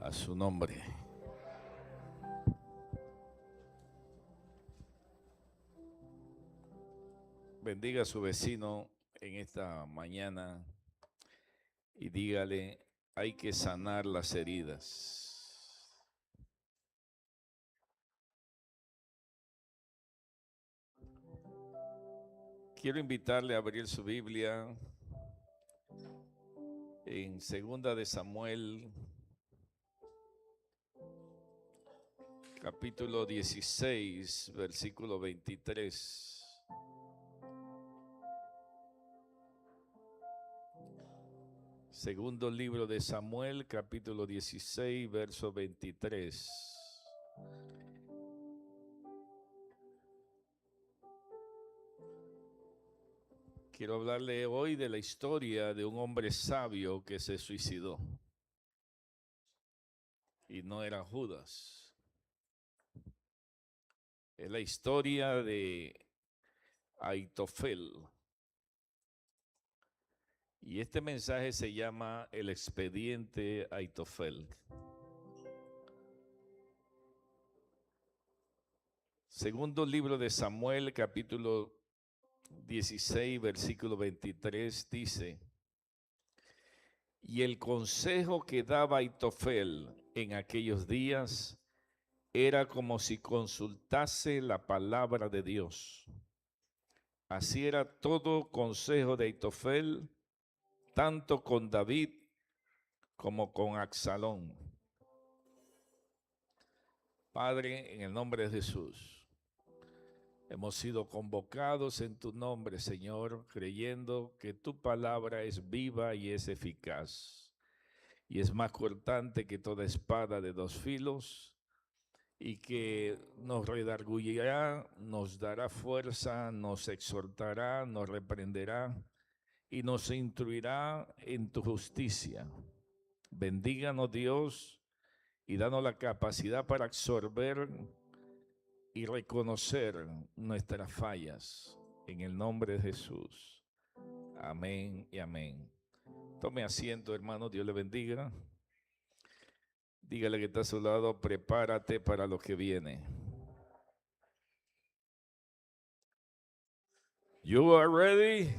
a su nombre. Bendiga a su vecino en esta mañana y dígale, hay que sanar las heridas. Quiero invitarle a abrir su Biblia en 2 de Samuel, capítulo 16, versículo 23. Segundo libro de Samuel, capítulo 16, verso 23. Quiero hablarle hoy de la historia de un hombre sabio que se suicidó. Y no era Judas. Es la historia de Aitofel. Y este mensaje se llama El expediente Aitofel. Segundo libro de Samuel, capítulo 16, versículo 23, dice: y el consejo que daba Aitofel en aquellos días era como si consultase la palabra de Dios. Así era todo consejo de Aitofel, tanto con David como con Absalón. Padre, en el nombre de Jesús, hemos sido convocados en tu nombre, Señor, creyendo que tu palabra es viva y es eficaz, y es más cortante que toda espada de dos filos, y que nos redargüirá, nos dará fuerza, nos exhortará, nos reprenderá y nos instruirá en tu justicia. Bendíganos, Dios, y danos la capacidad para absorber y reconocer nuestras fallas. En el nombre de Jesús. Amén y amén. Tome asiento, hermano. Dios le bendiga. Dígale que está a su lado, prepárate para lo que viene. You are ready.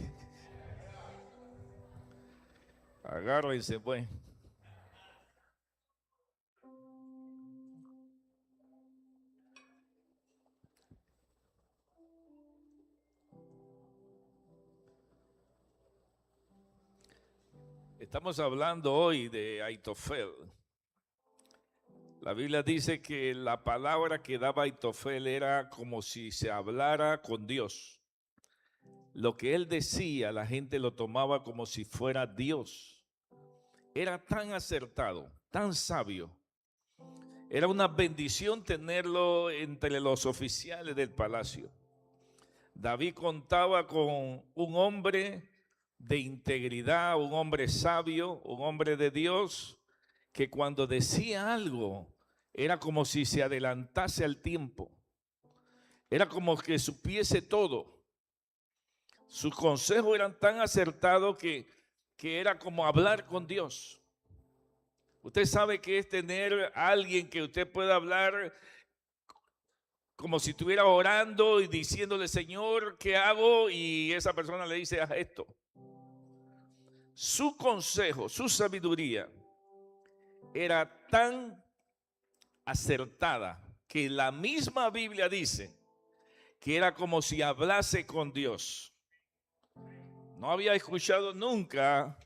Agárrense, pues. Estamos hablando hoy de Aitofel. La Biblia dice que la palabra que daba Aitofel era como si se hablara con Dios. Lo que él decía, la gente lo tomaba como si fuera Dios. Era tan acertado, tan sabio. Era una bendición tenerlo entre los oficiales del palacio. David contaba con un hombre de integridad, un hombre sabio, un hombre de Dios, que cuando decía algo era como si se adelantase al tiempo. Era como que supiese todo. Sus consejos eran tan acertados que era como hablar con Dios. Usted sabe que es tener a alguien que usted pueda hablar como si estuviera orando y diciéndole, Señor, ¿qué hago? Y esa persona le dice, haz esto. Su consejo, su sabiduría era tan acertada que la misma Biblia dice que era como si hablase con Dios. No había escuchado nunca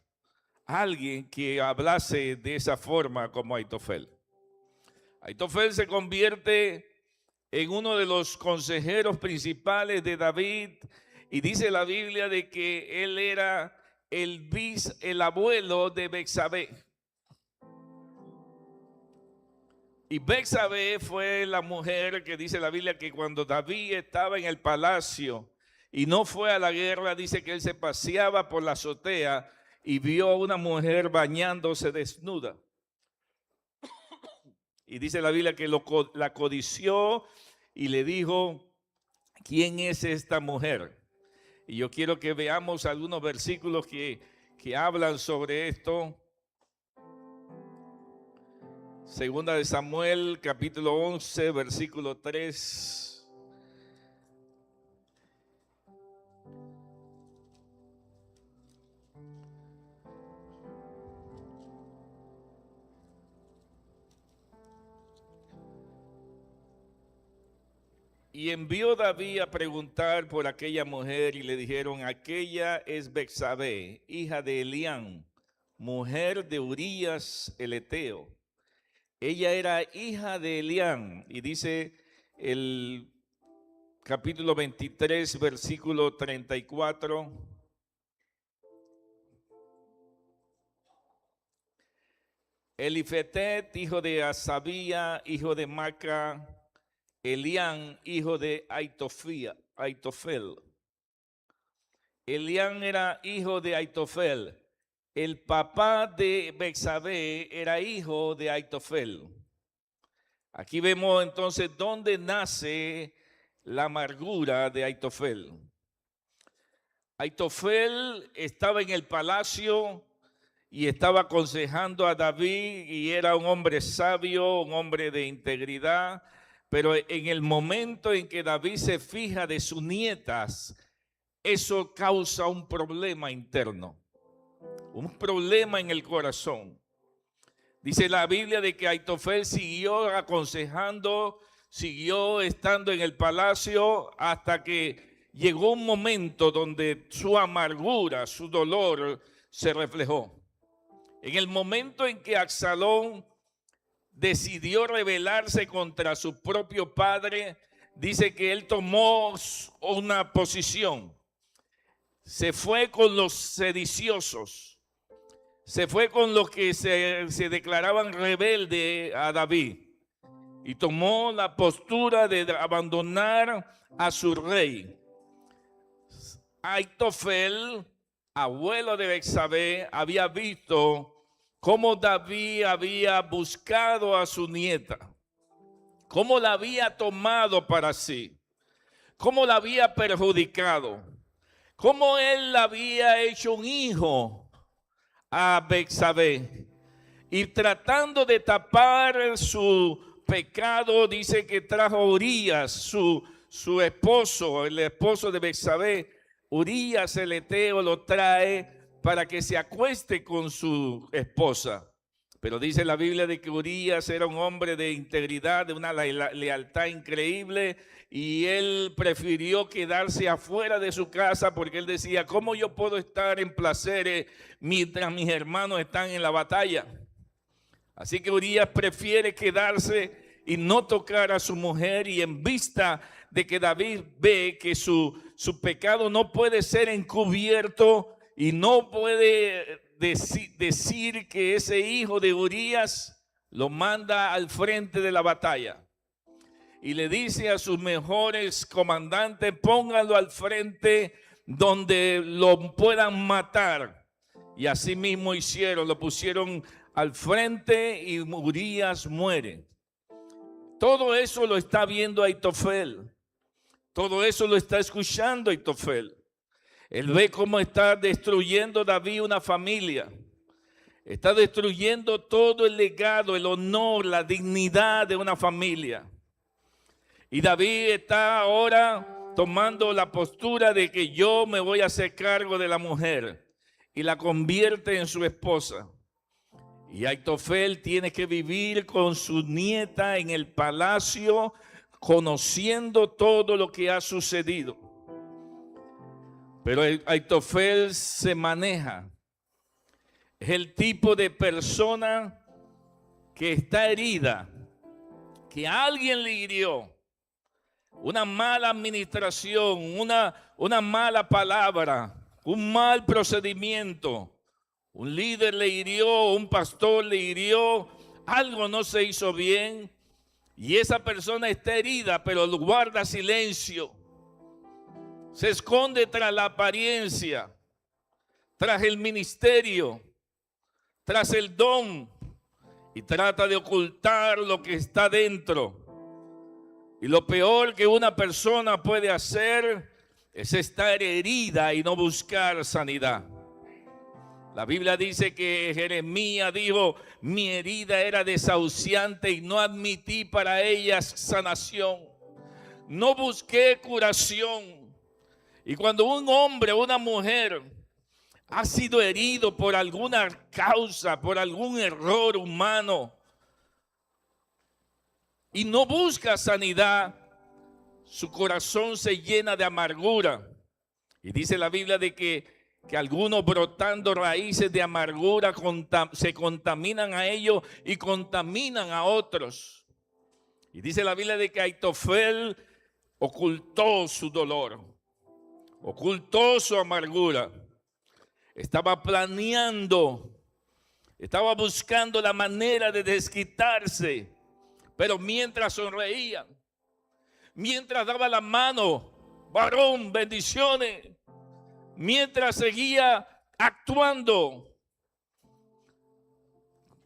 a alguien que hablase de esa forma como Aitofel. Aitofel se convierte en uno de los consejeros principales de David, y dice la Biblia de que él era el abuelo de Betsabé. Y Betsabé fue la mujer que dice la Biblia que cuando David estaba en el palacio y no fue a la guerra, dice que él se paseaba por la azotea y vio a una mujer bañándose desnuda. Y dice la Biblia que la codició y le dijo, ¿quién es esta mujer? Y yo quiero que veamos algunos versículos que hablan sobre esto. Segunda de Samuel, capítulo 11, versículo 3. Y envió David a preguntar por aquella mujer y le dijeron: aquella es Betsabé, hija de Elián, mujer de Urías el Eteo. Ella era hija de Elián, y dice el capítulo 23, versículo 34. Elifetet, hijo de Asabía, hijo de Maca; Elián, hijo de Aitofel. Elián era hijo de Aitofel. El papá de Betsabé era hijo de Aitofel. Aquí vemos entonces dónde nace la amargura de Aitofel. Aitofel estaba en el palacio y estaba aconsejando a David, y era un hombre sabio, un hombre de integridad, pero en el momento en que David se fija de sus nietas, eso causa un problema interno, un problema en el corazón. Dice la Biblia de que Aitofel siguió aconsejando, siguió estando en el palacio hasta que llegó un momento donde su amargura, su dolor se reflejó. En el momento en que Absalón decidió rebelarse contra su propio padre, dice que él tomó una posición. Se fue con los sediciosos, se fue con los que se declaraban rebeldes a David, y tomó la postura de abandonar a su rey. Aitofel, abuelo de Betsabé, había visto cómo David había buscado a su nieta, cómo la había tomado para sí, cómo la había perjudicado, cómo él había hecho un hijo a Betsabé, y tratando de tapar su pecado, dice que trajo a Urías, su esposo, el esposo de Betsabé. Urías el Eteo lo trae para que se acueste con su esposa. Pero dice la Biblia de que Urías era un hombre de integridad, de una lealtad increíble, y él prefirió quedarse afuera de su casa porque él decía: ¿cómo yo puedo estar en placeres mientras mis hermanos están en la batalla? Así que Urías prefiere quedarse y no tocar a su mujer, y en vista de que David ve que su pecado no puede ser encubierto y no puede decir que ese hijo de Urías, lo manda al frente de la batalla y le dice a sus mejores comandantes: pónganlo al frente donde lo puedan matar. Y así mismo hicieron, lo pusieron al frente y Urías muere. Todo eso lo está viendo Aitofel. Todo eso lo está escuchando Aitofel. Él ve cómo está destruyendo David una familia. Está destruyendo todo el legado, el honor, la dignidad de una familia. Y David está ahora tomando la postura de que yo me voy a hacer cargo de la mujer, y la convierte en su esposa. Y Aitofel tiene que vivir con su nieta en el palacio, conociendo todo lo que ha sucedido. Pero Aitofel se maneja. Es el tipo de persona que está herida, que alguien le hirió, una mala administración, una mala palabra, un mal procedimiento. Un líder le hirió, un pastor le hirió, algo no se hizo bien, y esa persona está herida, pero guarda silencio. Se esconde tras la apariencia, tras el ministerio, tras el don, y trata de ocultar lo que está dentro. Y lo peor que una persona puede hacer es estar herida y no buscar sanidad. La Biblia dice que Jeremías dijo: mi herida era desahuciante y no admití para ellas sanación. No busqué curación. Y cuando un hombre o una mujer ha sido herido por alguna causa, por algún error humano, y no busca sanidad, su corazón se llena de amargura. Y dice la Biblia de que algunos, brotando raíces de amargura, se contaminan a ellos y contaminan a otros. Y dice la Biblia de que Aitofel ocultó su dolor, ocultó su amargura. Estaba planeando, estaba buscando la manera de desquitarse, pero mientras sonreía, mientras daba la mano, varón, bendiciones, mientras seguía actuando,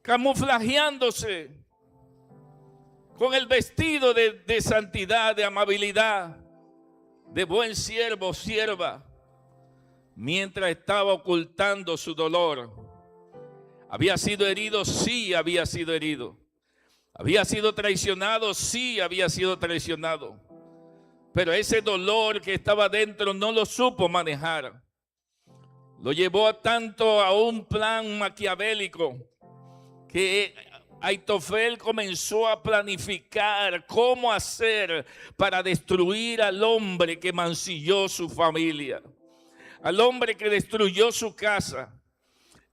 camuflajeándose con el vestido de santidad, de amabilidad, de buen siervo, sierva, mientras estaba ocultando su dolor. ¿Había sido herido? Sí, había sido herido. ¿Había sido traicionado? Sí, había sido traicionado. Pero ese dolor que estaba dentro no lo supo manejar. Lo llevó tanto a un plan maquiavélico que Aitofel comenzó a planificar cómo hacer para destruir al hombre que mancilló su familia, al hombre que destruyó su casa,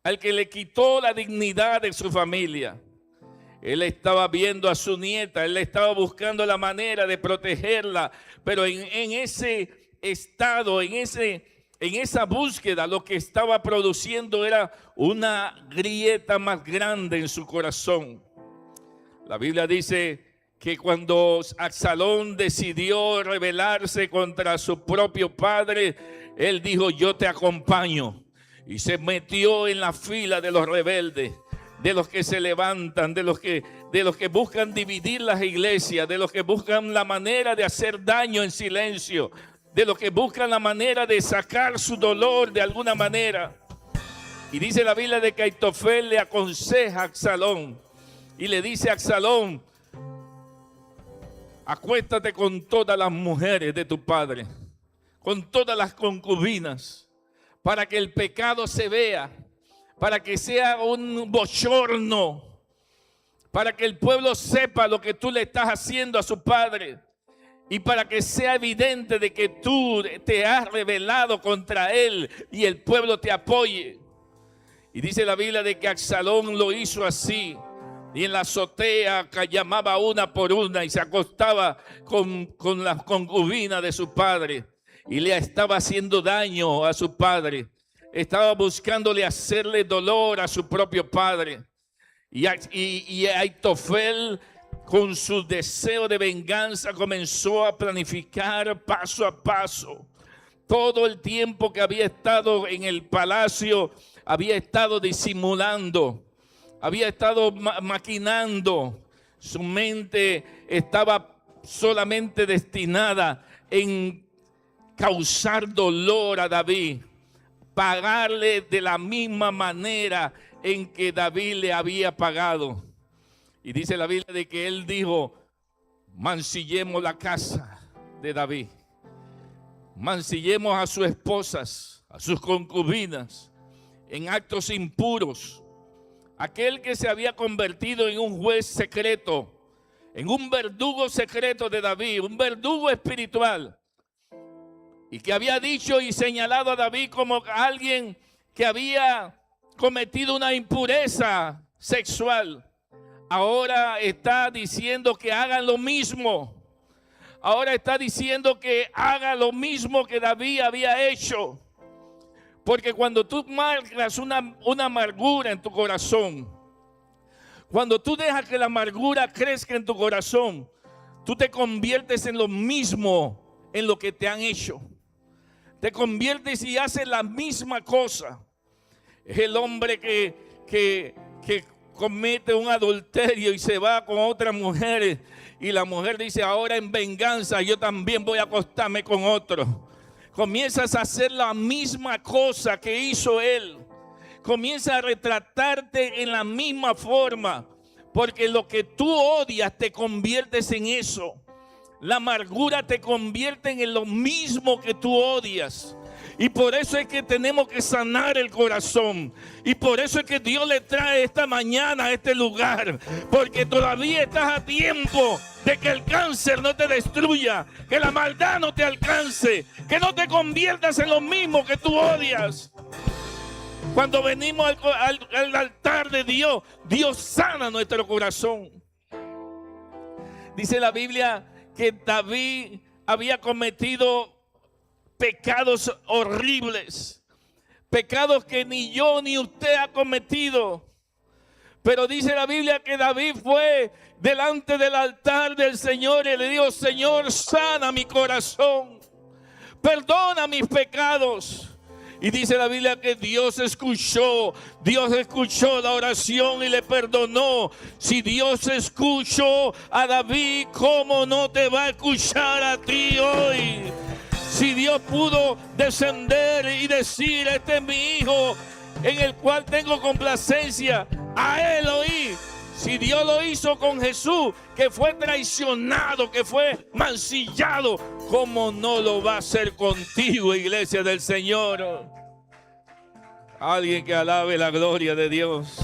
al que le quitó la dignidad de su familia. Él estaba viendo a su nieta, él estaba buscando la manera de protegerla, pero en ese estado, en esa búsqueda, lo que estaba produciendo era una grieta más grande en su corazón. La Biblia dice que cuando Absalón decidió rebelarse contra su propio padre, él dijo: yo te acompaño, y se metió en la fila de los rebeldes, de los que se levantan, de los que buscan dividir las iglesias, de los que buscan la manera de hacer daño en silencio, de los que buscan la manera de sacar su dolor de alguna manera. Y dice la Biblia de que Aitofel le aconseja a Absalón y le dice a Absalón: acuéstate con todas las mujeres de tu padre, con todas las concubinas, para que el pecado se vea, para que sea un bochorno, para que el pueblo sepa lo que tú le estás haciendo a su padre, y para que sea evidente de que tú te has rebelado contra él y el pueblo te apoye. Y dice la Biblia de que Absalón lo hizo así, y en la azotea llamaba una por una y se acostaba con las concubinas de su padre, y le estaba haciendo daño a su padre. Estaba buscándole hacerle dolor a su propio padre. Y Aitofel, con su deseo de venganza, comenzó a planificar paso a paso. Todo el tiempo que había estado en el palacio, había estado disimulando, había estado maquinando. Su mente estaba solamente destinada en causar dolor a David, pagarle de la misma manera en que David le había pagado. Y dice la Biblia de que él dijo: mancillemos la casa de David, mancillemos a sus esposas, a sus concubinas, en actos impuros. Aquel que se había convertido en un juez secreto, en un verdugo secreto de David, un verdugo espiritual, y que había dicho y señalado a David como alguien que había cometido una impureza sexual, ahora está diciendo que hagan lo mismo. Ahora está diciendo que haga lo mismo que David había hecho. Porque cuando tú marcas una amargura en tu corazón, cuando tú dejas que la amargura crezca en tu corazón, tú te conviertes en lo mismo en lo que te han hecho. Te conviertes y haces la misma cosa. Es el hombre que comete un adulterio y se va con otras mujeres, y la mujer dice: ahora en venganza yo también voy a acostarme con otro. Comienzas a hacer la misma cosa que hizo él. comienza a retratarte en la misma forma, porque lo que tú odias te conviertes en eso. La amargura te convierte en lo mismo que tú odias. Y por eso es que tenemos que sanar el corazón. Y por eso es que Dios le trae esta mañana a este lugar. Porque todavía estás a tiempo de que el cáncer no te destruya, que la maldad no te alcance, que no te conviertas en lo mismo que tú odias. Cuando venimos al altar de Dios, Dios sana nuestro corazón. Dice la Biblia que David había cometido pecados horribles, pecados que ni yo ni usted ha cometido. Pero dice la Biblia que David fue delante del altar del Señor y le dijo: Señor, sana mi corazón, perdona mis pecados. Y dice la Biblia que Dios escuchó la oración y le perdonó. Si Dios escuchó a David, ¿cómo no te va a escuchar a ti hoy? Si Dios pudo descender y decir: este es mi hijo en el cual tengo complacencia, a él oí. Si Dios lo hizo con Jesús, que fue traicionado, que fue mancillado, ¿cómo no lo va a hacer contigo, iglesia del Señor? Alguien que alabe la gloria de Dios.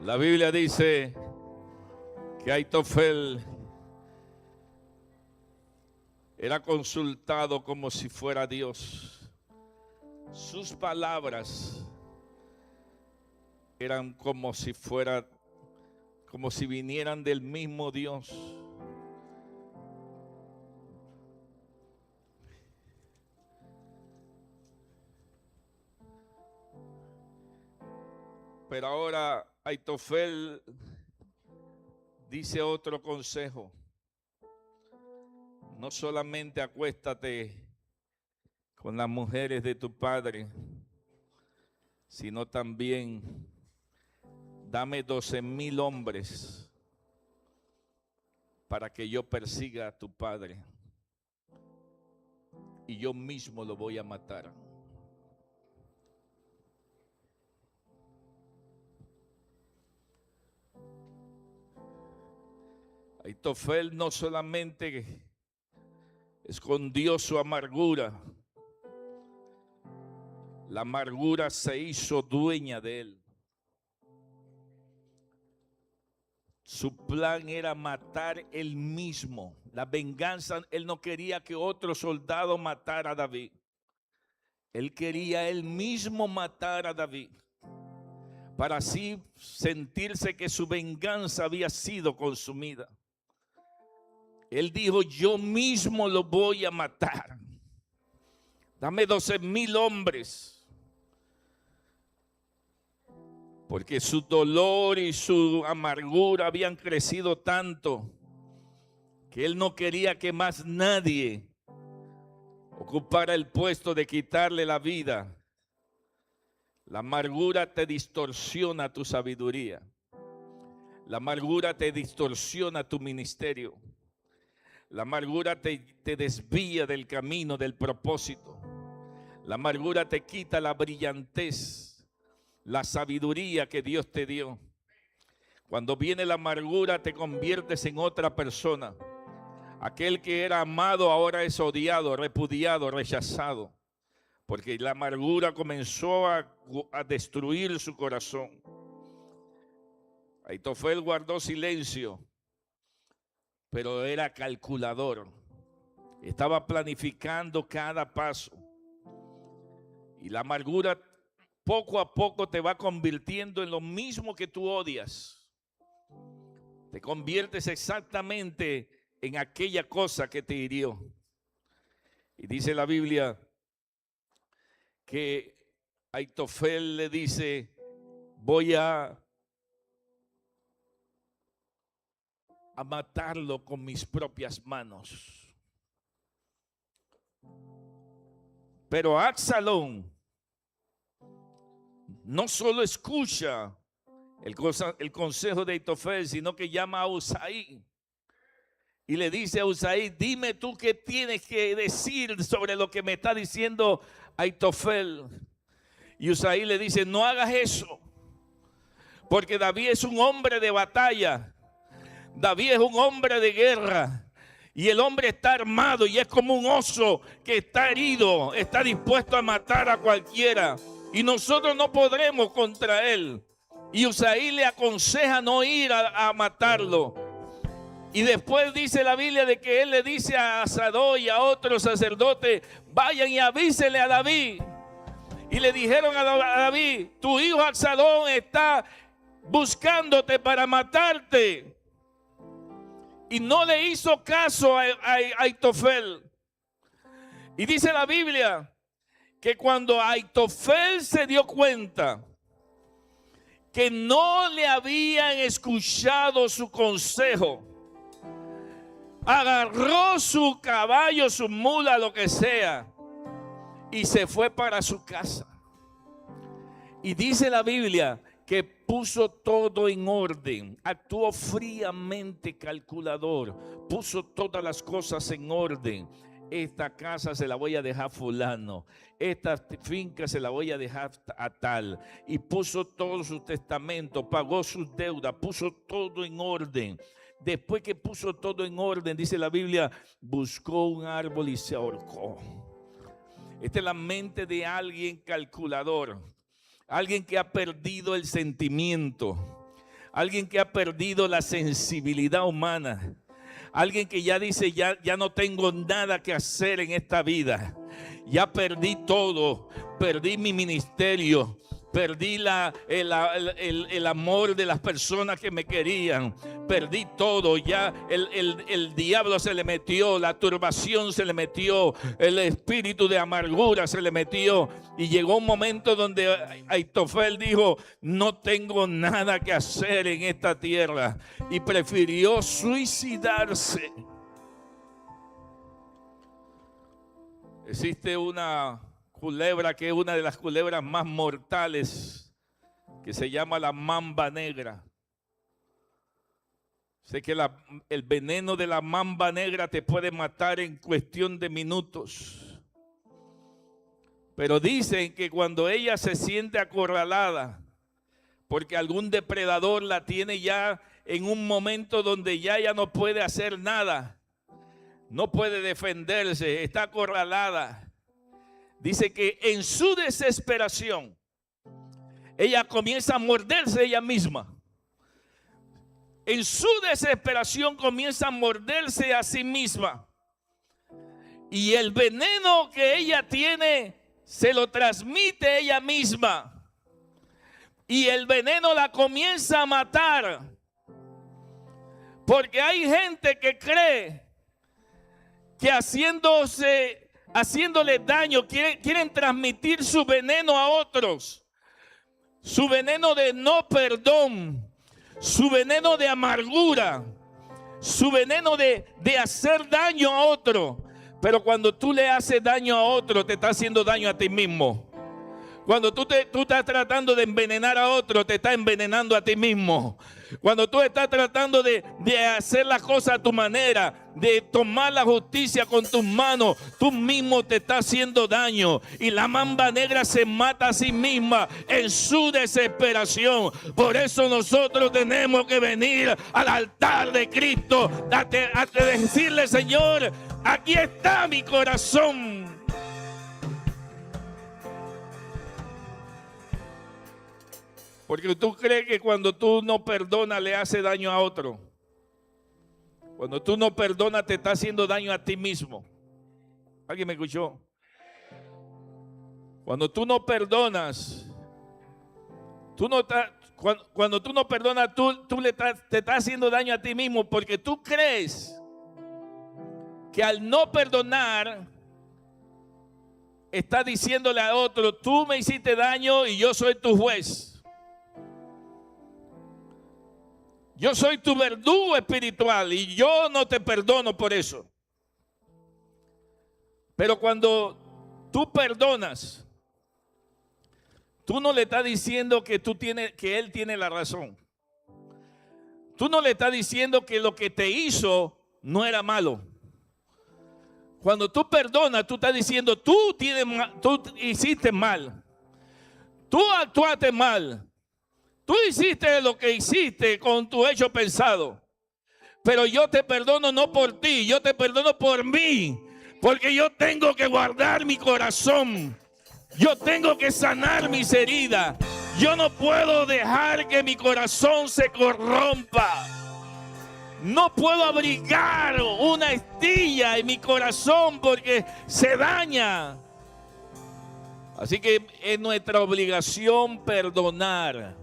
La Biblia dice que Aitofel era consultado como si fuera Dios. Sus palabras eran como si vinieran del mismo Dios. Pero ahora Aitofel dice otro consejo: no solamente acuéstate con las mujeres de tu padre, sino también dame 12,000 hombres para que yo persiga a tu padre y yo mismo lo voy a matar. Aitofel no solamente escondió su amargura, la amargura se hizo dueña de él. Su plan era matar él mismo, la venganza. Él no quería que otro soldado matara a David. Él quería él mismo matar a David, para así sentirse que su venganza había sido consumida. Él dijo: yo mismo lo voy a matar. Dame 12,000 hombres. Porque su dolor y su amargura habían crecido tanto que él no quería que más nadie ocupara el puesto de quitarle la vida. La amargura te distorsiona tu sabiduría. La amargura te distorsiona tu ministerio. La amargura te desvía del camino, del propósito. La amargura te quita la brillantez, la sabiduría que Dios te dio. Cuando viene la amargura, te conviertes en otra persona. Aquel que era amado ahora es odiado, repudiado, rechazado, porque la amargura comenzó a destruir su corazón. Aitofel guardó silencio, pero era calculador. Estaba planificando cada paso. Y la amargura poco a poco te va convirtiendo en lo mismo que tú odias. Te conviertes exactamente en aquella cosa que te hirió. Y dice la Biblia que Aitofel le dice: voy a matarlo con mis propias manos. Pero Absalón no solo escucha el consejo de Aitofel, sino que llama a Husai y le dice a Usaí, dime tú qué tienes que decir sobre lo que me está diciendo Aitofel. Y Usaí le dice, no hagas eso, porque David es un hombre de batalla. David es un hombre de guerra. Y el hombre está armado y es como un oso que está herido, está dispuesto a matar a cualquiera. Y nosotros no podremos contra él. Y Usaí le aconseja no ir a matarlo. Y después dice la Biblia de que él le dice a Sadok y a otros sacerdotes, vayan y avísenle a David. Y le dijeron a David, tu hijo Absalón está buscándote para matarte. Y no le hizo caso a Aitofel. Y dice la Biblia que cuando Aitofel se dio cuenta que no le habían escuchado su consejo, agarró su caballo, su mula, lo que sea, y se fue para su casa. Y dice la Biblia que puso todo en orden, actuó fríamente calculador, puso todas las cosas en orden. Esta casa se la voy a dejar a fulano, esta finca se la voy a dejar a tal. Y puso todo su testamento, pagó sus deudas, puso todo en orden. Después que puso todo en orden, dice la Biblia, buscó un árbol y se ahorcó. Esta es la mente de alguien calculador. Alguien que ha perdido el sentimiento, alguien que ha perdido la sensibilidad humana, alguien que ya dice, ya no tengo nada que hacer en esta vida, ya perdí todo, perdí mi ministerio, perdí el amor de las personas que me querían, perdí todo, ya el diablo se le metió, la turbación se le metió, el espíritu de amargura se le metió. Y llegó un momento donde Aitofel dijo, no tengo nada que hacer en esta tierra, y prefirió suicidarse. Existe una culebra que es una de las culebras más mortales, que se llama la mamba negra. Sé que el veneno de la mamba negra te puede matar en cuestión de minutos. Pero dicen que cuando ella se siente acorralada, porque algún depredador la tiene ya en un momento donde ya no puede hacer nada, no puede defenderse, está acorralada. Dice que en su desesperación, ella comienza a morderse ella misma. En su desesperación comienza a morderse a sí misma. Y el veneno que ella tiene se lo transmite ella misma. Y el veneno la comienza a matar. Porque hay gente que cree que haciéndole daño, quieren transmitir su veneno a otros. Su veneno de no perdón, su veneno de amargura, su veneno de hacer daño a otro. Pero cuando tú le haces daño a otro, te está haciendo daño a ti mismo. Cuando tú estás tratando de envenenar a otro, te está envenenando a ti mismo. Cuando tú estás tratando de hacer las cosas a tu manera, de tomar la justicia con tus manos, tú mismo te estás haciendo daño. Y la mamba negra se mata a sí misma en su desesperación. Por eso nosotros tenemos que venir al altar de Cristo a decirle, Señor, aquí está mi corazón. Porque tú crees que cuando tú no perdonas le hace daño a otro. Cuando tú no perdonas te está haciendo daño a ti mismo. ¿Alguien me escuchó? Cuando tú no perdonas, cuando tú no perdonas, te estás haciendo daño a ti mismo, porque tú crees que al no perdonar está diciéndole a otro, tú me hiciste daño y yo soy tu juez. Yo soy tu verdugo espiritual y yo no te perdono por eso. Pero cuando tú perdonas, tú no le estás diciendo que él tiene la razón. Tú no le estás diciendo que lo que te hizo no era malo. Cuando tú perdonas, tú estás diciendo, tú hiciste mal. Tú actuaste mal. Tú hiciste lo que hiciste con tu hecho pensado. Pero yo te perdono no por ti, yo te perdono por mí. Porque yo tengo que guardar mi corazón. Yo tengo que sanar mis heridas. Yo no puedo dejar que mi corazón se corrompa. No puedo abrigar una estilla en mi corazón porque se daña. Así que es nuestra obligación perdonar.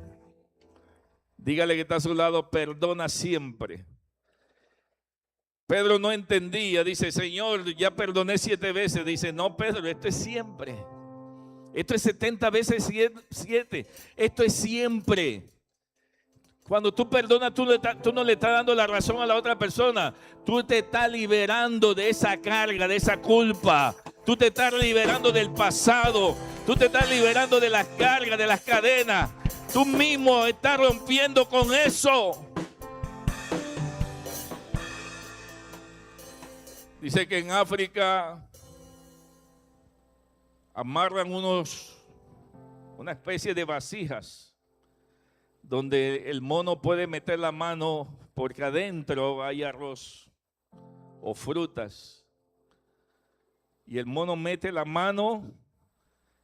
Dígale que está a su lado, perdona siempre. Pedro no entendía, dice, Señor, ya perdoné 7 veces. Dice, no, Pedro, esto es siempre. Esto es 70 veces 7. Esto es siempre. Cuando tú perdonas, tú no le estás dando la razón a la otra persona. Tú te estás liberando de esa carga, de esa culpa. Tú te estás liberando del pasado. Tú te estás liberando de las cargas, de las cadenas. Tú mismo estás rompiendo con eso. Dice que en África amarran una especie de vasijas donde el mono puede meter la mano porque adentro hay arroz o frutas. Y el mono mete la mano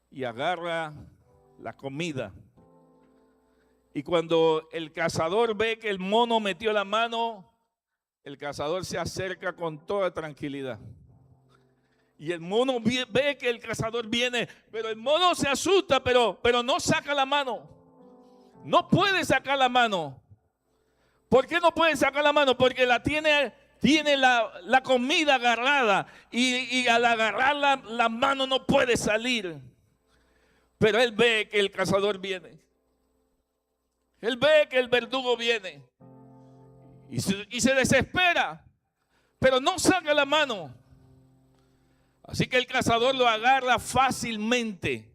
y agarra la comida. Y cuando el cazador ve que el mono metió la mano, el cazador se acerca con toda tranquilidad. Y el mono ve que el cazador viene, pero el mono se asusta, pero no saca la mano. No puede sacar la mano. ¿Por qué no puede sacar la mano? Porque tiene la comida agarrada y al agarrarla la mano no puede salir. Pero él ve que el cazador viene. Él ve que el verdugo viene. Y se desespera, pero no saca la mano. Así que el cazador lo agarra fácilmente.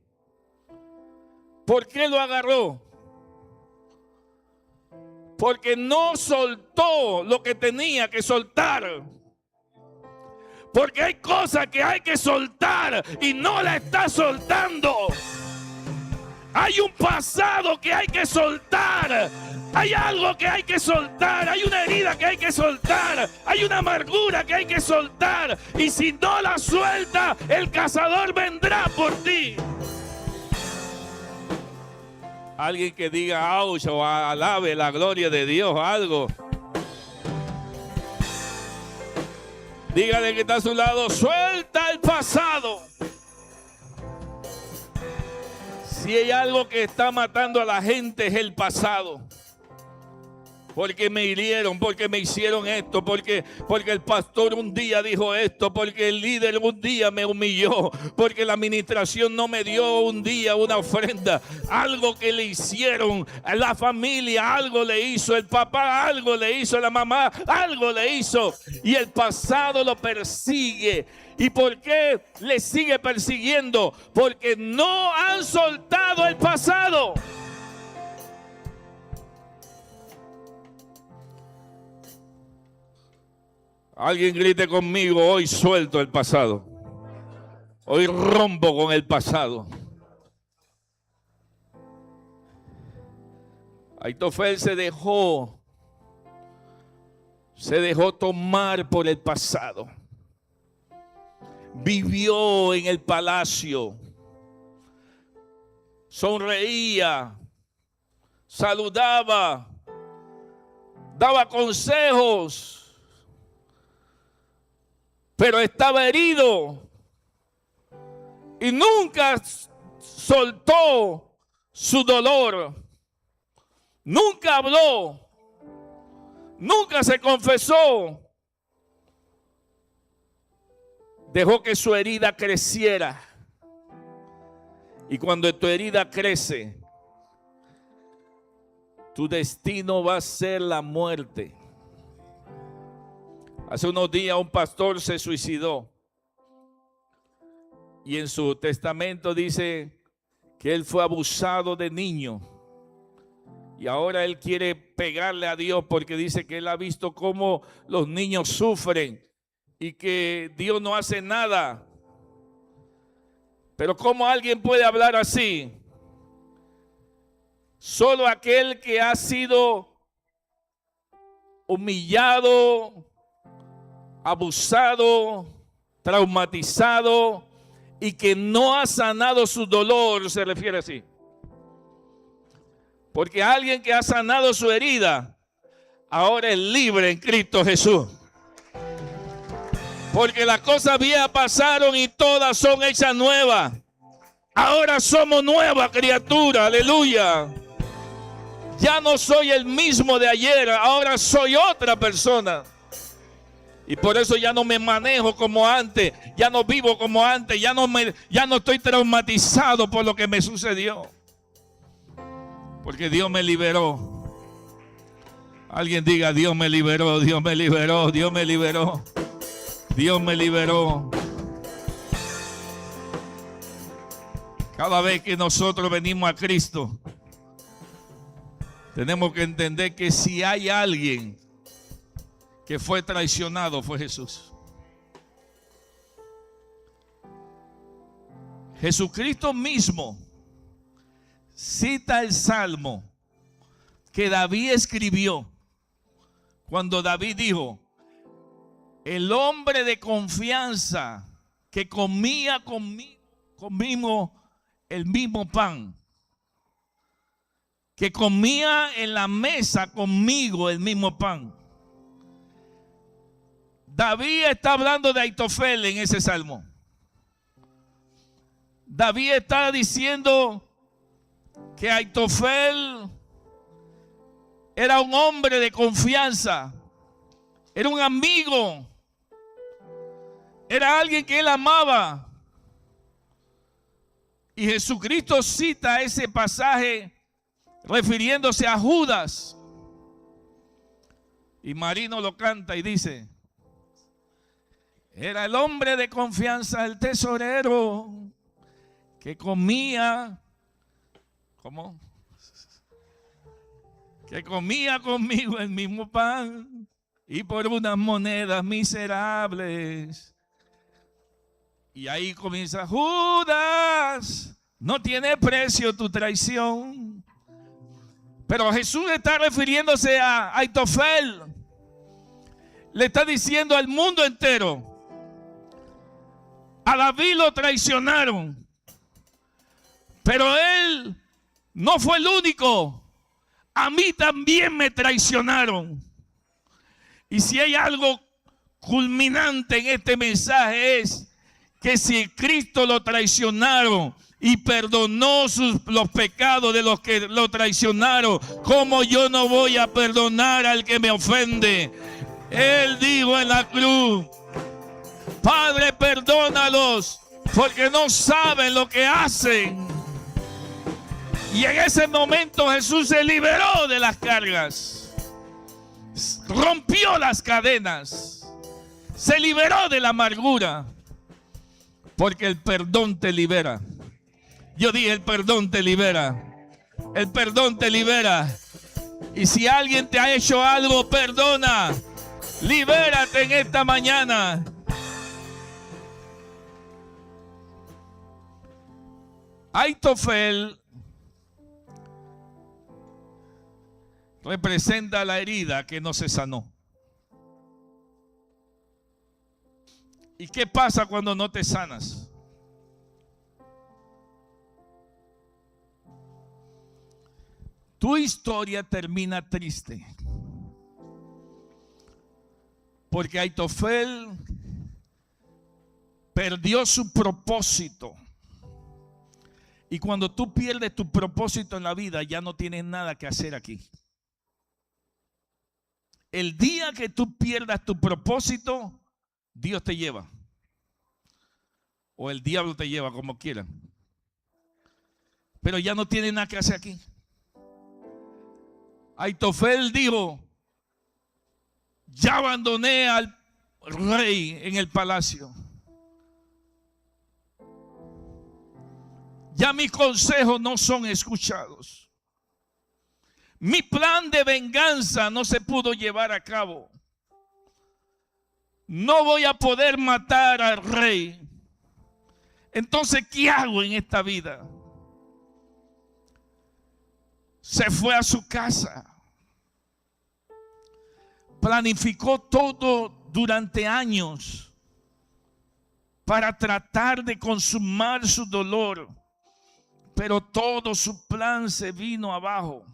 ¿Por qué lo agarró? Porque no soltó lo que tenía que soltar. Porque hay cosas que hay que soltar y no la está soltando. Hay un pasado que hay que soltar. Hay algo que hay que soltar. Hay una herida que hay que soltar. Hay una amargura que hay que soltar. Y si no la suelta, el cazador vendrá por ti. Alguien que diga ouch o alabe la gloria de Dios, algo. Dígale que está a su lado, suelta el pasado. Si hay algo que está matando a la gente es el pasado. Porque me hirieron, porque me hicieron esto, porque el pastor un día dijo esto, porque el líder un día me humilló, porque la administración no me dio un día una ofrenda. Algo que le hicieron, la familia algo le hizo, el papá algo le hizo, la mamá algo le hizo. Y el pasado lo persigue. ¿Y por qué le sigue persiguiendo? Porque no han soltado el pasado. Alguien grite conmigo, hoy suelto el pasado. Hoy rompo con el pasado. Aitofel se dejó tomar por el pasado. Vivió en el palacio. Sonreía. Saludaba. Daba consejos. Pero estaba herido y nunca soltó su dolor, nunca habló, nunca se confesó. Dejó que su herida creciera. Y cuando tu herida crece, tu destino va a ser la muerte. Hace unos días un pastor se suicidó y en su testamento dice que él fue abusado de niño Y ahora él quiere pegarle a Dios porque dice que él ha visto cómo los niños sufren y que Dios no hace nada. Pero ¿cómo alguien puede hablar así? Solo aquel que ha sido humillado, abusado, traumatizado y que no ha sanado su dolor se refiere así. Porque alguien que ha sanado su herida ahora es libre en Cristo Jesús. Porque las cosas viejas pasaron y todas son hechas nuevas. Ahora somos nueva criatura, aleluya. Ya no soy el mismo de ayer, ahora soy otra persona. Y por eso ya no me manejo como antes, ya no vivo como antes, ya no estoy traumatizado por lo que me sucedió. Porque Dios me liberó. Alguien diga, Dios me liberó, Dios me liberó, Dios me liberó. Dios me liberó. Cada vez que nosotros venimos a Cristo, tenemos que entender que si hay alguien que fue traicionado, fue Jesús. Jesucristo mismo cita el salmo que David escribió cuando David dijo: el hombre de confianza que comía conmigo el mismo pan, que comía en la mesa conmigo el mismo pan. David está hablando de Aitofel en ese salmo. David está diciendo que Aitofel era un hombre de confianza, era un amigo, era alguien que él amaba. Y Jesucristo cita ese pasaje refiriéndose a Judas. Y Marino lo canta y dice: era el hombre de confianza, el tesorero, que comía, ¿cómo? Que comía conmigo el mismo pan y por unas monedas miserables. Y ahí comienza: Judas, no tiene precio tu traición. Pero Jesús está refiriéndose a Aitofel. Le está diciendo al mundo entero: a David lo traicionaron, pero él no fue el único. A mí también me traicionaron. Y si hay algo culminante en este mensaje es que si Cristo lo traicionaron y perdonó los pecados de los que lo traicionaron, ¿cómo yo no voy a perdonar al que me ofende? Él dijo en la cruz: Padre, perdónalos, porque no saben lo que hacen. Y en ese momento Jesús se liberó de las cargas, rompió las cadenas, se liberó de la amargura, porque el perdón te libera. Yo dije: el perdón te libera. El perdón te libera. Y si alguien te ha hecho algo, perdona. Libérate en esta mañana. Aitofel representa la herida que no se sanó. ¿Y qué pasa cuando no te sanas? Tu historia termina triste. Porque Aitofel perdió su propósito. Y cuando tú pierdes tu propósito en la vida, ya no tienes nada que hacer aquí. El día que tú pierdas tu propósito, Dios te lleva. O el diablo te lleva, como quieran. Pero ya no tienes nada que hacer aquí. Aitofel dijo: ya abandoné al rey en el palacio. Ya mis consejos no son escuchados. Mi plan de venganza no se pudo llevar a cabo. No voy a poder matar al rey. Entonces, ¿qué hago en esta vida? Se fue a su casa. Planificó todo durante años para tratar de consumar su dolor. Pero todo su plan se vino abajo.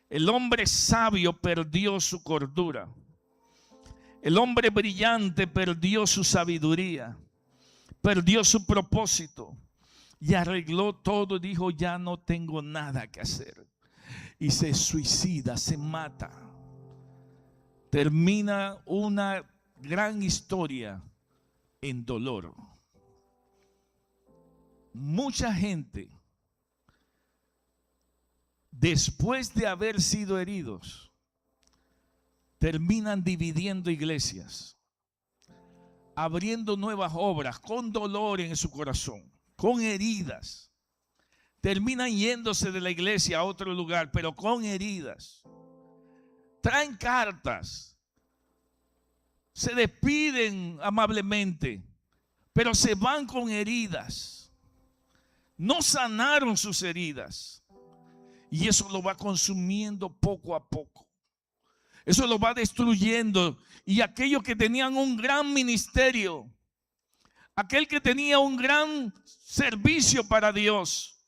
El hombre sabio perdió su cordura. El hombre brillante perdió su sabiduría. Perdió su propósito. Y arregló todo y dijo, ya no tengo nada que hacer. Y se suicida, se mata. Termina una gran historia en dolor. Mucha gente, después de haber sido heridos, terminan dividiendo iglesias, abriendo nuevas obras con dolor en su corazón, con heridas. Terminan yéndose de la iglesia a otro lugar, pero con heridas. Traen cartas, se despiden amablemente, pero se van con heridas. No sanaron sus heridas. Y eso lo va consumiendo poco a poco. Eso lo va destruyendo. Y aquellos que tenían un gran ministerio, aquel que tenía un gran servicio para Dios,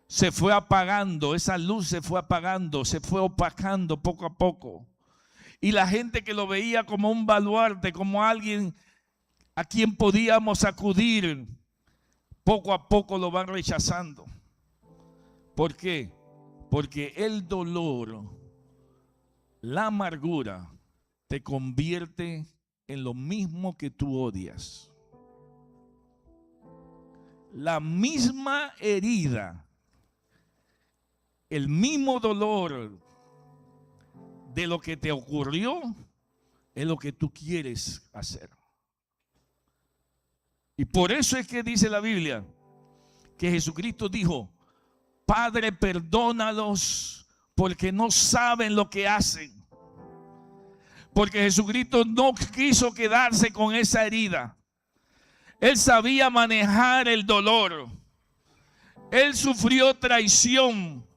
se fue apagando, esa luz se fue apagando, se fue opacando poco a poco. Y la gente que lo veía como un baluarte, como alguien a quien podíamos acudir, poco a poco lo van rechazando. ¿Por qué? Porque el dolor, la amargura, te convierte en lo mismo que tú odias. La misma herida, el mismo dolor de lo que te ocurrió es lo que tú quieres hacer. Y por eso es que dice la Biblia que Jesucristo dijo, Padre, perdónalos porque no saben lo que hacen. Porque Jesucristo no quiso quedarse con esa herida. Él sabía manejar el dolor. Él sufrió traición.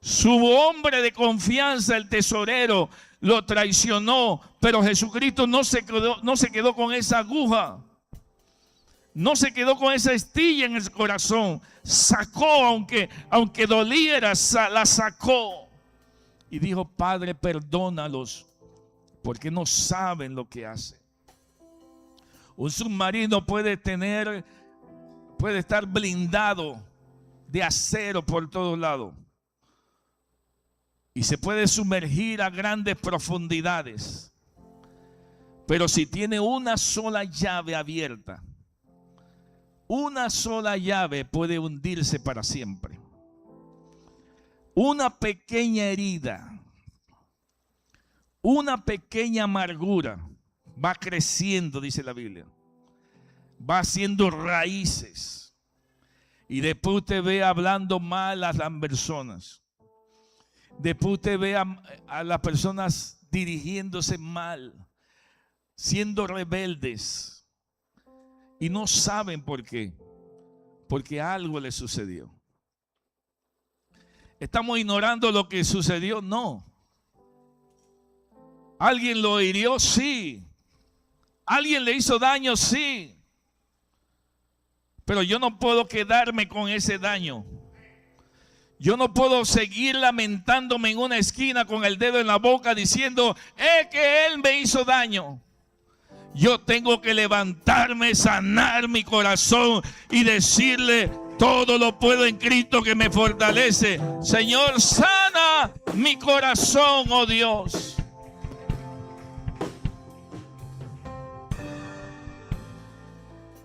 Su hombre de confianza, el tesorero, lo traicionó. Pero Jesucristo no se quedó con esa aguja. No se quedó con esa estilla en el corazón. Sacó, aunque doliera, la sacó. Y dijo, Padre, perdónalos, porque no saben lo que hacen. Un submarino puede estar blindado de acero por todos lados. Y se puede sumergir a grandes profundidades. Pero si tiene una sola llave abierta, una sola llave puede hundirse para siempre. Una pequeña herida, una pequeña amargura va creciendo, dice la Biblia. Va haciendo raíces. Y después usted ve hablando mal a las personas. Después usted ve a las personas dirigiéndose mal, siendo rebeldes. Y no saben por qué. Porque algo les sucedió. ¿Estamos ignorando lo que sucedió? No. ¿Alguien lo hirió? Sí. ¿Alguien le hizo daño? Sí. Pero yo no puedo quedarme con ese daño. Yo no puedo seguir lamentándome en una esquina con el dedo en la boca diciendo, es que él me hizo daño. Yo tengo que levantarme, sanar mi corazón y decirle, todo lo puedo en Cristo que me fortalece. Señor, sana mi corazón, oh Dios.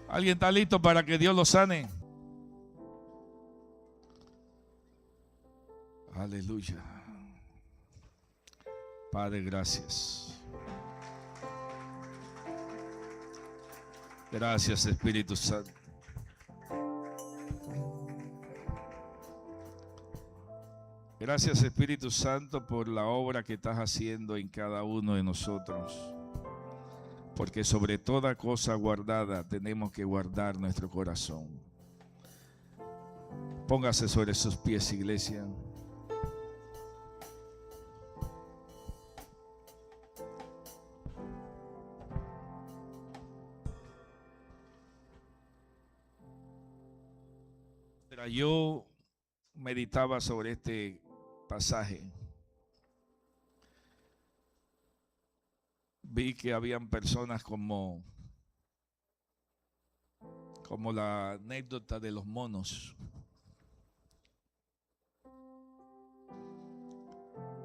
¿Alguien está listo para que Dios lo sane? Aleluya. Padre, gracias. Gracias, Espíritu Santo. Gracias, Espíritu Santo, por la obra que estás haciendo en cada uno de nosotros. Porque sobre toda cosa guardada tenemos que guardar nuestro corazón. Póngase sobre sus pies, iglesia. Yo meditaba sobre este pasaje. Vi que habían personas como la anécdota de los monos,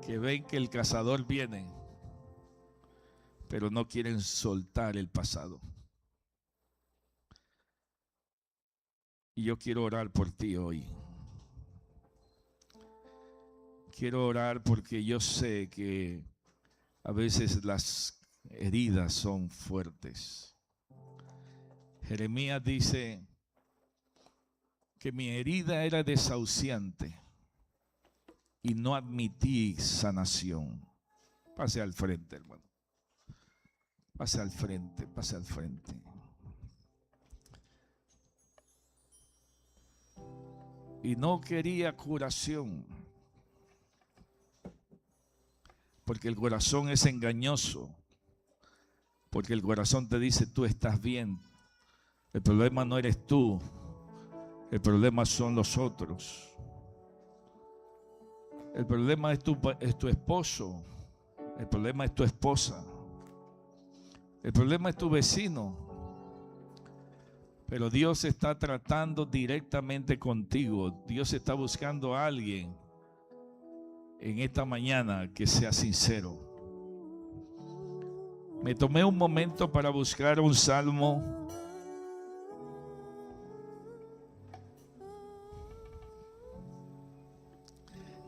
que ven que el cazador viene, pero no quieren soltar el pasado. Y yo quiero orar por ti hoy. Quiero orar porque yo sé que a veces las heridas son fuertes. Jeremías dice que mi herida era desahuciante y no admití sanación. Pase al frente, hermano. Pase al frente, pase al frente. Y no quería curación, porque el corazón es engañoso, porque el corazón te dice tú estás bien. El problema no eres tú, el problema son los otros. El problema es tu esposo, el problema es tu esposa, el problema es tu vecino. Pero Dios está tratando directamente contigo. Dios está buscando a alguien en esta mañana que sea sincero. Me tomé un momento para buscar un salmo.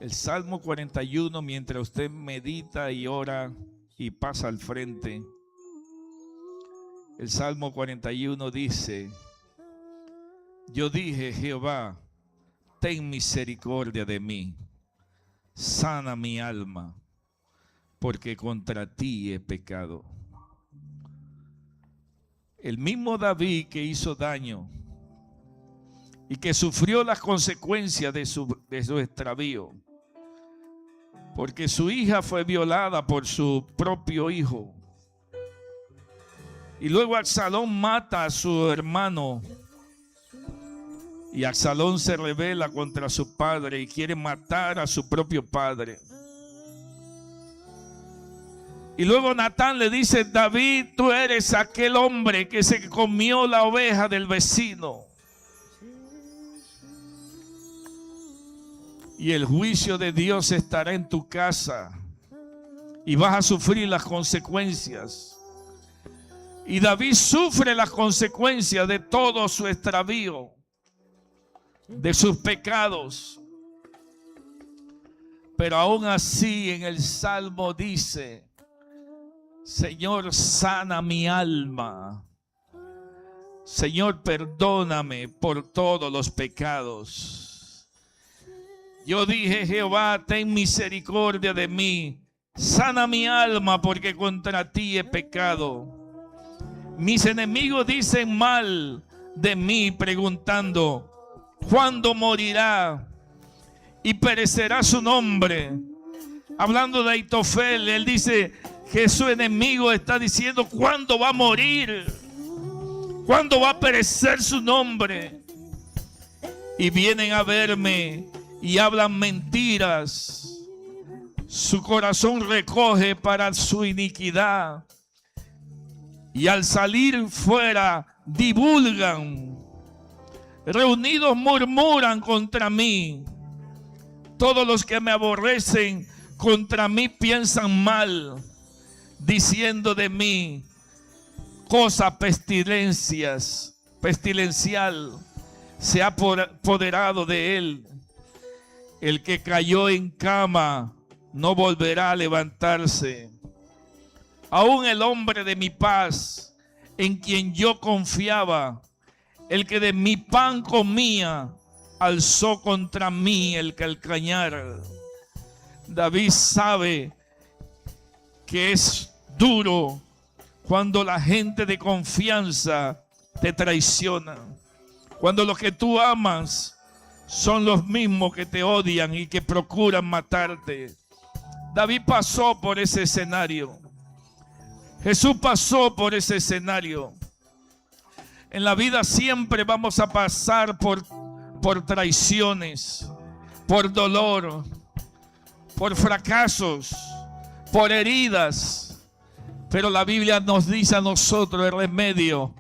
El Salmo 41, mientras usted medita y ora y pasa al frente. El Salmo 41 dice: yo dije, Jehová, ten misericordia de mí, sana mi alma, porque contra ti he pecado. El mismo David que hizo daño y que sufrió las consecuencias de su extravío, porque su hija fue violada por su propio hijo. Y luego Absalón mata a su hermano. Y Absalón se rebela contra su padre y quiere matar a su propio padre. Y luego Natán le dice: David, tú eres aquel hombre que se comió la oveja del vecino. Y el juicio de Dios estará en tu casa y vas a sufrir las consecuencias. Y David sufre las consecuencias de todo su extravío, de sus pecados. Pero aún así en el Salmo dice: Señor, sana mi alma. Señor, perdóname por todos los pecados. Yo dije, Jehová, ten misericordia de mí. Sana mi alma, porque contra ti he pecado. Mis enemigos dicen mal de mí, preguntando: ¿cuándo morirá y perecerá su nombre? Hablando de Aitofel, él dice que su enemigo está diciendo: ¿cuándo va a morir? ¿Cuándo va a perecer su nombre? Y vienen a verme y hablan mentiras. Su corazón recoge para su iniquidad. Y al salir fuera divulgan. Reunidos murmuran contra mí. Todos los que me aborrecen contra mí piensan mal, diciendo de mí cosa pestilencial se ha apoderado de él. El que cayó en cama no volverá a levantarse. Aún el hombre de mi paz, en quien yo confiaba, el que de mi pan comía, alzó contra mí el calcañar. David sabe que es duro cuando la gente de confianza te traiciona. Cuando los que tú amas son los mismos que te odian y que procuran matarte. David pasó por ese escenario. Jesús pasó por ese escenario. En la vida siempre vamos a pasar por traiciones, por dolor, por fracasos, por heridas. Pero la Biblia nos dice a nosotros el remedio.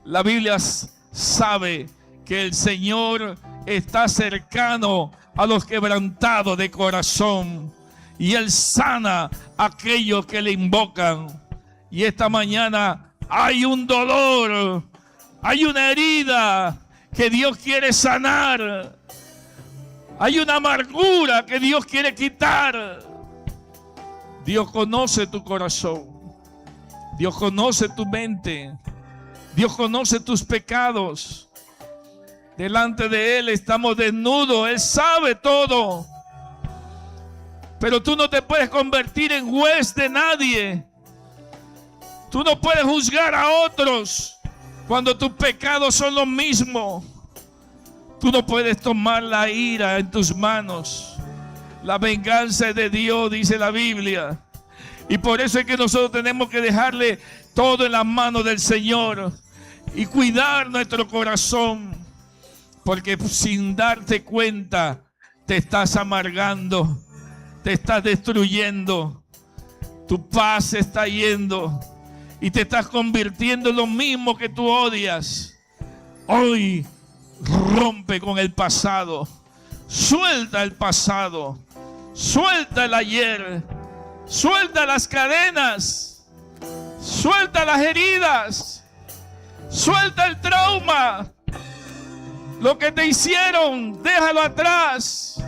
La Biblia sabe que el Señor está cercano a los quebrantados de corazón y Él sana a aquellos que le invocan. Y esta mañana hay un dolor, hay una herida que Dios quiere sanar, hay una amargura que Dios quiere quitar. Dios conoce tu corazón, Dios conoce tu mente, Dios conoce tus pecados. Delante de Él estamos desnudos, Él sabe todo. Pero tú no te puedes convertir en juez de nadie. Tú no puedes juzgar a otros cuando tus pecados son los mismos. Tú no puedes tomar la ira en tus manos. La venganza es de Dios, dice la Biblia. Y por eso es que nosotros tenemos que dejarle todo en las manos del Señor y cuidar nuestro corazón. Porque sin darte cuenta te estás amargando, te estás destruyendo. Tu paz se está yendo y te estás convirtiendo en lo mismo que tú odias. Hoy rompe con el pasado. Suelta el pasado. Suelta el ayer. Suelta las cadenas. Suelta las heridas. Suelta el trauma. Lo que te hicieron, déjalo atrás.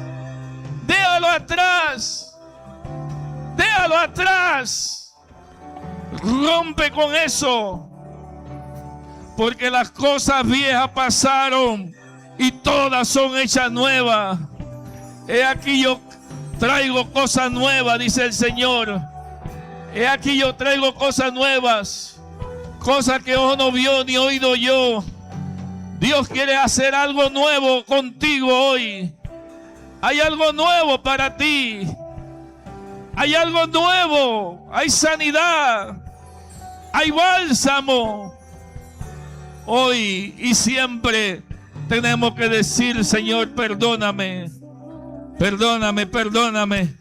Déjalo atrás. Déjalo atrás. Rompe con eso. Porque las cosas viejas pasaron y todas son hechas nuevas. He aquí yo traigo cosas nuevas, dice el Señor. He aquí yo traigo cosas nuevas. Cosas que ojo no vio ni oído yo. Dios quiere hacer algo nuevo contigo hoy. Hay algo nuevo para ti. Hay algo nuevo. Hay sanidad. Hay bálsamo. Hoy y siempre tenemos que decir: Señor, perdóname. Perdóname, perdóname.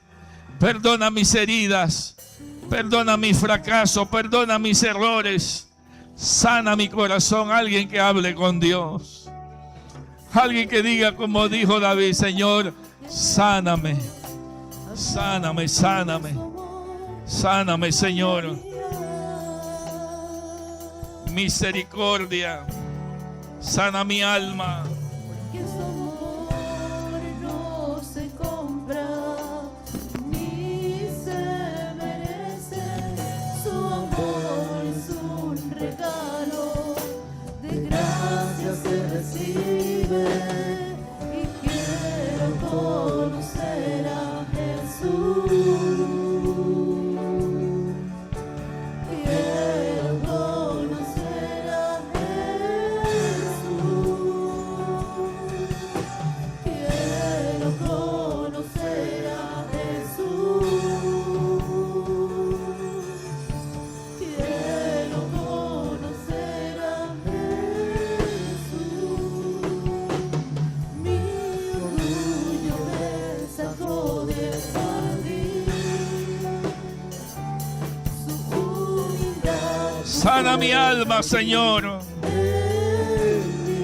Perdona mis heridas. Perdona mis fracasos. Perdona mis errores. Sana mi corazón. Alguien que hable con Dios. Alguien que diga como dijo David: Señor, sáname. Sáname, sáname. Sáname, Señor. Misericordia. Sana mi alma. Que su amor no se compra ni se merece. Su amor es un regalo, de gracia se recibe. Y quiero conocer a Jesús. Quiero conocer a Jesús. Quiero conocer a Jesús. Quiero conocer a Jesús. Mi orgullo me sacó del jardín. Su humildad Sana mi alma, Señor.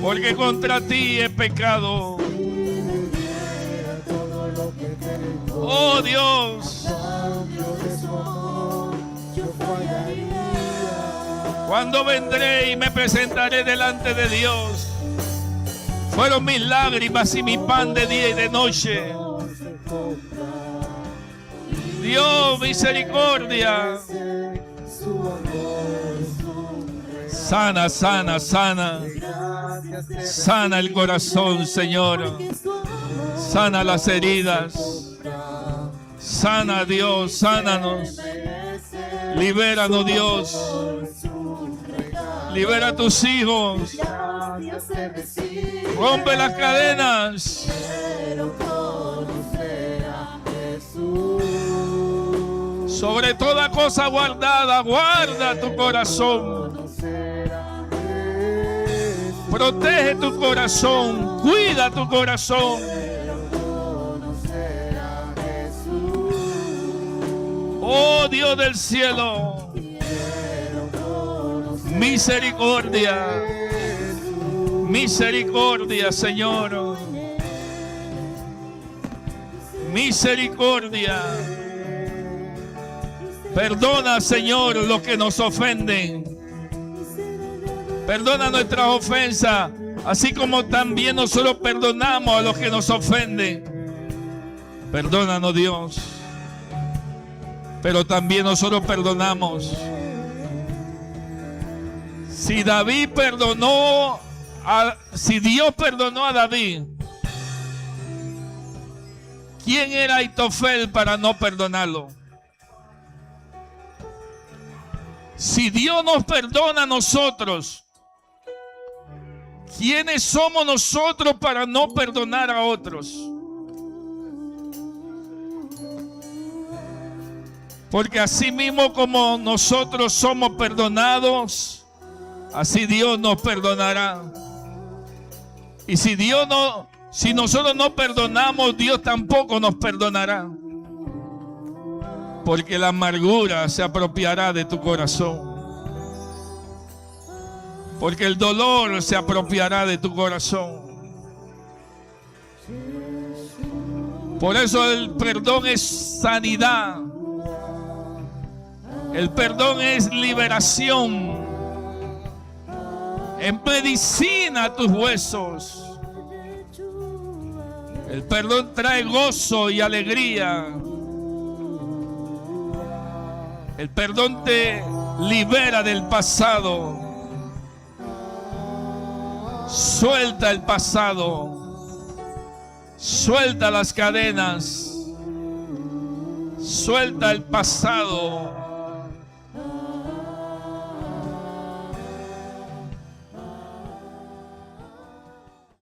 Porque contra ti he pecado. Oh Dios. Cuando vendré y me presentaré delante de Dios, fueron mis lágrimas y mi pan de día y de noche. Dios, misericordia. Sana, sana, sana. Sana el corazón, Señor. Sana las heridas. Sana, Dios, sánanos. Libéranos, Dios. Libera a tus hijos. Rompe las cadenas. Sobre toda cosa guardada, guarda tu corazón. Protege tu corazón, cuida tu corazón. Oh Dios del cielo, misericordia, misericordia, Señor, misericordia. Perdona, Señor, los que nos ofenden. Perdona nuestras ofensas, así como también nosotros perdonamos a los que nos ofenden. Perdónanos, Dios. Pero también nosotros perdonamos. Si Dios perdonó a David, ¿quién era Aitofel para no perdonarlo? Si Dios nos perdona a nosotros, ¿quiénes somos nosotros para no perdonar a otros? Porque así mismo como nosotros somos perdonados, así Dios nos perdonará. Y si nosotros no perdonamos, Dios tampoco nos perdonará. Porque la amargura se apropiará de tu corazón. Porque el dolor se apropiará de tu corazón. Por eso el perdón es sanidad. El perdón es liberación. Es medicina a tus huesos. El perdón trae gozo y alegría. El perdón te libera del pasado. Suelta el pasado. Suelta las cadenas. Suelta el pasado.